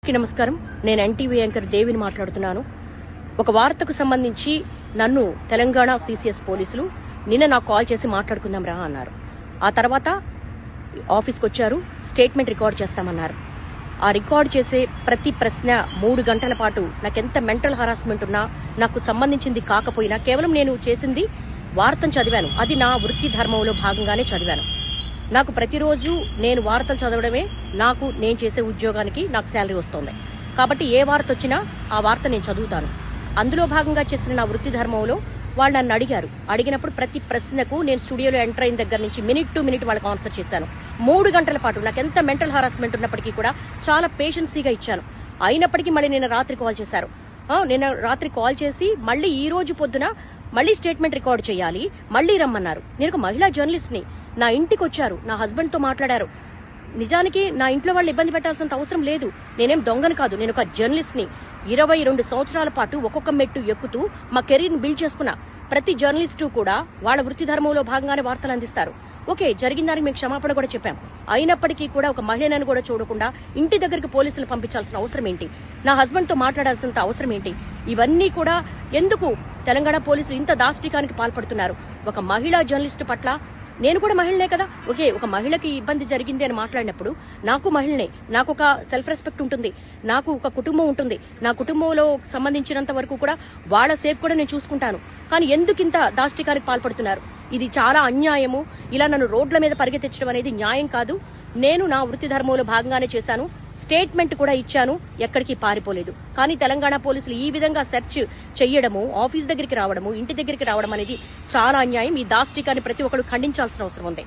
నమస్కారం. నేను NTV anchor దేవిని మాట్లాడుతున్నాను. ఒక వార్తకు సంబంధించి నన్ను తెలంగాణ సిసిఎస్ పోలీసులు నిన్న నాకు కాల్ చేసి మాట్లాడుకుందాం రా అన్నారు. ఆ తర్వాత ఆఫీస్కి వచ్చారు, స్టేట్మెంట్ రికార్డ్ చేస్తామన్నారు. ఆ రికార్డ్ చేసే ప్రతి ప్రశ్న 3 గంటల పాటు నాకెంత మెంటల్ హరాస్మెంట్ ఉన్నా, నాకు సంబంధించింది కాకపోయినా కేవలం నేను చేసింది వార్తను చదివాను. అది నా వృత్తి ధర్మంలో భాగంగానే చదివాను. నాకు ప్రతిరోజు నేను వార్తలు చదవడమే నేను చేసే ఉద్యోగానికి నాకు శాలరీ వస్తుంది. కాబట్టి ఏ వార్త వచ్చినా ఆ వార్త నేను చదువుతాను. అందులో భాగంగా చేసిన నా వృత్తి ధర్మంలో వాళ్ళు నన్ను అడిగారు. అడిగినప్పుడు ప్రతి ప్రశ్నకు నేను స్టూడియోలో ఎంటర్ అయిన దగ్గర నుంచి మినిట్ టు మినిట్ వాళ్ళకి ఆన్సర్ చేశాను. 3 గంటల పాటు నాకు ఎంత మెంటల్ హరాస్మెంట్ ఉన్నప్పటికీ కూడా చాలా పేషెన్సీగా ఇచ్చాను. అయినప్పటికీ మళ్ళీ నిన్న రాత్రి కాల్ చేశారు. నిన్న రాత్రి కాల్ చేసి మళ్ళీ ఈ రోజు పొద్దున మళ్ళీ స్టేట్మెంట్ రికార్డ్ చేయాలి, మళ్ళీ రమ్మన్నారు. నేను ఒక మహిళా జర్నలిస్ట్ ని. నా ఇంటికి వచ్చారు, నా హస్బెండ్ తో మాట్లాడారు. నిజానికి నా ఇంట్లో వాళ్ళు ఇబ్బంది పెట్టాల్సినంత అవసరం లేదు. నేనేం దొంగని కాదు, నేను ఒక జర్నలిస్ట్ ని. 22 సంవత్సరాల పాటు ఒక్కొక్క మెట్టు ఎక్కుతూ మా కెరీర్ ని బిల్డ్ చేసుకున్నా. ప్రతి జర్నలిస్టు కూడా వాళ్ళ వృత్తి ధర్మంలో భాగంగానే వార్తలు అందిస్తారు. ఓకే, జరిగిన దానికి మేము క్షమాపణ కూడా చెప్పాం. అయినప్పటికీ కూడా ఒక మహిళను కూడా చూడకుండా ఇంటి దగ్గరికి పోలీసులు పంపించాల్సిన అవసరం ఏంటి? నా హస్బెండ్ తో మాట్లాడాల్సినంత అవసరం ఏంటి? ఇవన్నీ కూడా ఎందుకు తెలంగాణ పోలీసులు ఇంత దాష్టికానికి పాల్పడుతున్నారు? ఒక మహిళా జర్నలిస్టు పట్ల నేను కూడా మహిళనే కదా. ఓకే, ఒక మహిళకి ఇబ్బంది జరిగింది అని మాట్లాడినప్పుడు నాకు మహిళనే, నాకు ఒక సెల్ఫ్ రెస్పెక్ట్ ఉంటుంది, నాకు ఒక కుటుంబం ఉంటుంది. నా కుటుంబంలో సంబంధించినంత వరకు కూడా వాళ్ళ సేఫ్ కూడా నేను చూసుకుంటాను. కానీ ఎందుకు ఇంత దాష్టికానికి పాల్పడుతున్నారు? ఇది చాలా అన్యాయము. ఇలా నన్ను రోడ్ల మీద పరిగెత్తించడం అనేది న్యాయం కాదు. నేను నా వృత్తి ధర్మంలో భాగంగానే చేశాను. స్టేట్మెంట్ కూడా ఇచ్చాను, ఎక్కడికి పారిపోలేదు. కానీ తెలంగాణ పోలీసులు ఈ విధంగా సెర్చ్ చెయ్యడము, ఆఫీస్ దగ్గరికి రావడము, ఇంటి దగ్గరికి రావడం అనేది చాలా అన్యాయం. ఈ దాష్టికాన్ని ప్రతి ఒక్కరు ఖండించాల్సిన అవసరం ఉంది.